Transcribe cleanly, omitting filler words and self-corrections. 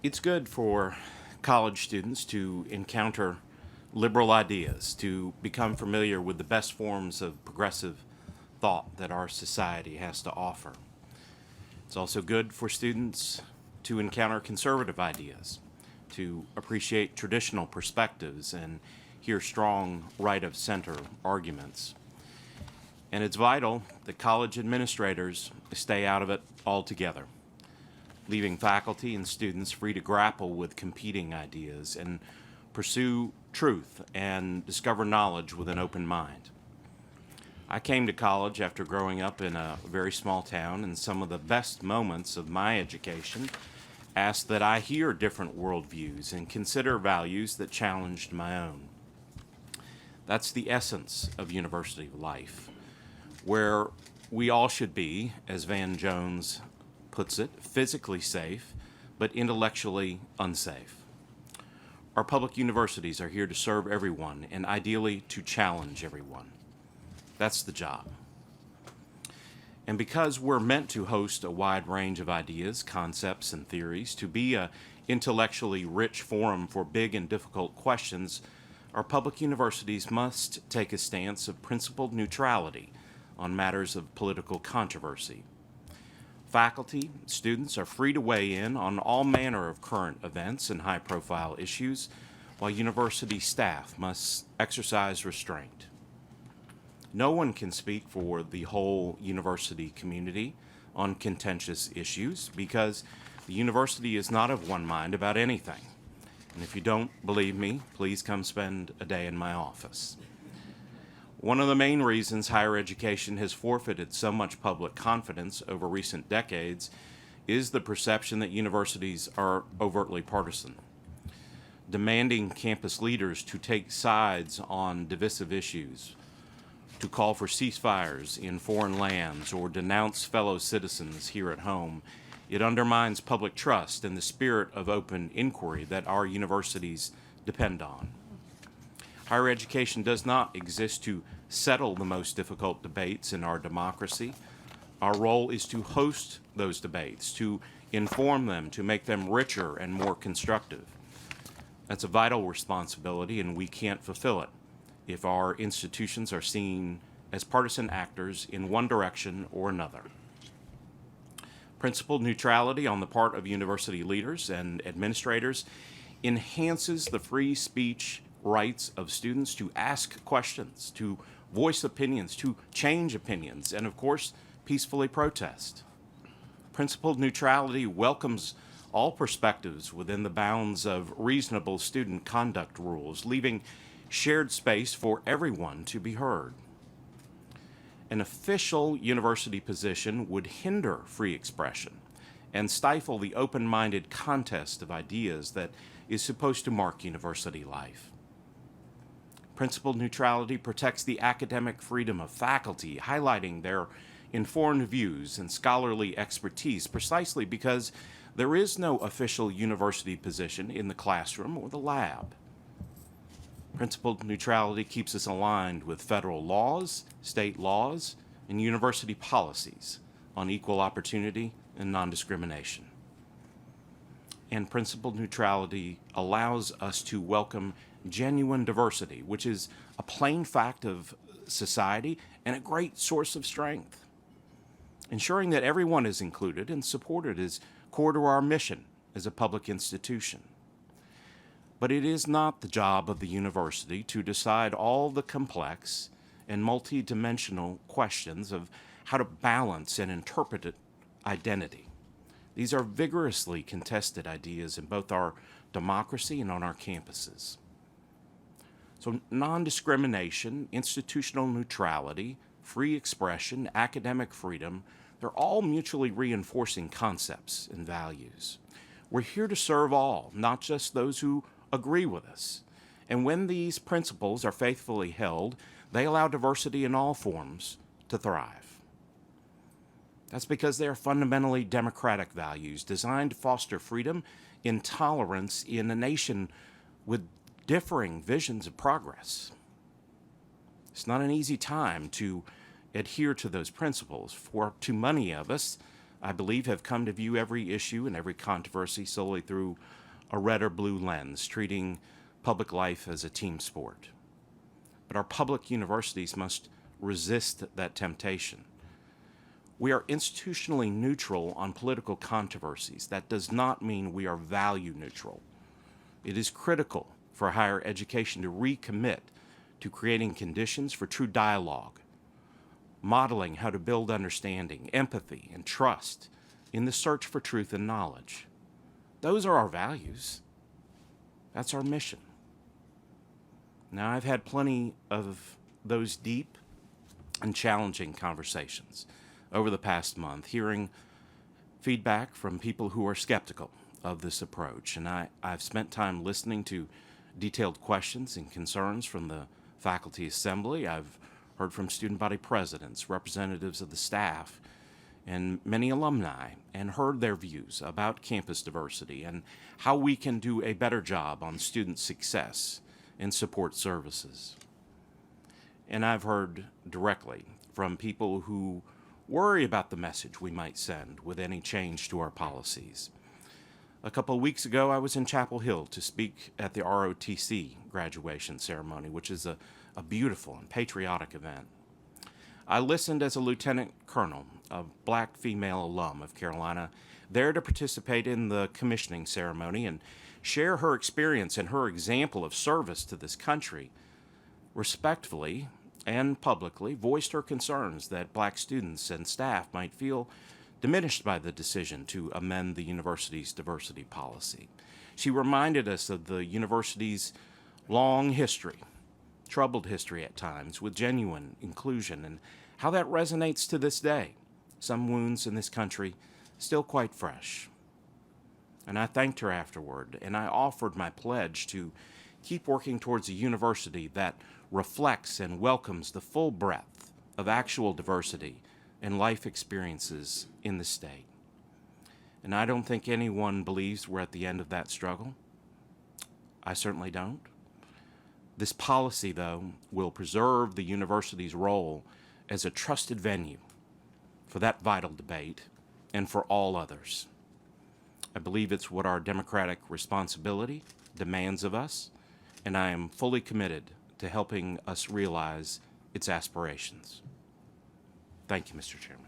It's good for college students to encounter liberal ideas, to become familiar with the best forms of progressive thought that our society has to offer. It's also good for students to encounter conservative ideas, to appreciate traditional perspectives and hear strong right-of-center arguments. And it's vital that college administrators stay out of it altogether, leaving faculty and students free to grapple with competing ideas and pursue truth and discover knowledge with an open mind. I came to college after growing up in a very small town, and some of the best moments of my education asked that I hear different worldviews and consider values that challenged my own. That's the essence of university life, where we all should be, as Van Jones puts it, physically safe, but intellectually unsafe. Our public universities are here to serve everyone and ideally to challenge everyone. That's the job. And because we're meant to host a wide range of ideas, concepts, and theories, to be an intellectually rich forum for big and difficult questions, our public universities must take a stance of principled neutrality on matters of political controversy. Faculty, students are free to weigh in on all manner of current events and high-profile issues, while university staff must exercise restraint. No one can speak for the whole university community on contentious issues because the university is not of one mind about anything. And if you don't believe me, please come spend a day in my office. One of the main reasons higher education has forfeited so much public confidence over recent decades is the perception that universities are overtly partisan. Demanding campus leaders to take sides on divisive issues, to call for ceasefires in foreign lands, or denounce fellow citizens here at home, it undermines public trust and the spirit of open inquiry that our universities depend on. Higher education does not exist to settle the most difficult debates in our democracy. Our role is to host those debates, to inform them, to make them richer and more constructive. That's a vital responsibility, and we can't fulfill it if our institutions are seen as partisan actors in one direction or another. Principled neutrality on the part of university leaders and administrators enhances the free speech rights of students to ask questions, to voice opinions, to change opinions, and of course, peacefully protest. Principled neutrality welcomes all perspectives within the bounds of reasonable student conduct rules, leaving shared space for everyone to be heard. An official university position would hinder free expression and stifle the open-minded contest of ideas that is supposed to mark university life. Principled neutrality protects the academic freedom of faculty, highlighting their informed views and scholarly expertise precisely because there is no official university position in the classroom or the lab. Principled neutrality keeps us aligned with federal laws, state laws, and university policies on equal opportunity and non-discrimination. And principled neutrality allows us to welcome genuine diversity, which is a plain fact of society and a great source of strength. Ensuring that everyone is included and supported is core to our mission as a public institution. But it is not the job of the university to decide all the complex and multidimensional questions of how to balance and interpret identity. These are vigorously contested ideas in both our democracy and on our campuses. So non-discrimination, institutional neutrality, free expression, academic freedom, they're all mutually reinforcing concepts and values. We're here to serve all, not just those who agree with us. And when these principles are faithfully held, they allow diversity in all forms to thrive. That's because they are fundamentally democratic values designed to foster freedom and tolerance in a nation with differing visions of progress. It's not an easy time to adhere to those principles. For too many of us, I believe, have come to view every issue and every controversy solely through a red or blue lens, treating public life as a team sport. But our public universities must resist that temptation. We are institutionally neutral on political controversies. That does not mean we are value neutral. It is critical for higher education to recommit to creating conditions for true dialogue, modeling how to build understanding, empathy, and trust in the search for truth and knowledge. Those are our values. That's our mission. Now, I've had plenty of those deep and challenging conversations over the past month, hearing feedback from people who are skeptical of this approach. And I've spent time listening to detailed questions and concerns from the faculty assembly. I've heard from student body presidents, representatives of the staff, and many alumni, and heard their views about campus diversity and how we can do a better job on student success and support services. And I've heard directly from people who worry about the message we might send with any change to our policies. A couple of weeks ago, I was in Chapel Hill to speak at the ROTC graduation ceremony, which is a beautiful and patriotic event. I listened as a lieutenant colonel, a black female alum of Carolina, there to participate in the commissioning ceremony and share her experience and her example of service to this country. Respectfully and publicly voiced her concerns that black students and staff might feel diminished by the decision to amend the university's diversity policy. She reminded us of the university's long history, troubled history at times, with genuine inclusion, and how that resonates to this day. Some wounds in this country still quite fresh. And I thanked her afterward, and I offered my pledge to keep working towards a university that reflects and welcomes the full breadth of actual diversity and life experiences in the state. And I don't think anyone believes we're at the end of that struggle. I certainly don't. This policy, though, will preserve the university's role as a trusted venue for that vital debate and for all others. I believe it's what our democratic responsibility demands of us, and I am fully committed to helping us realize its aspirations. Thank you, Mr. Chairman.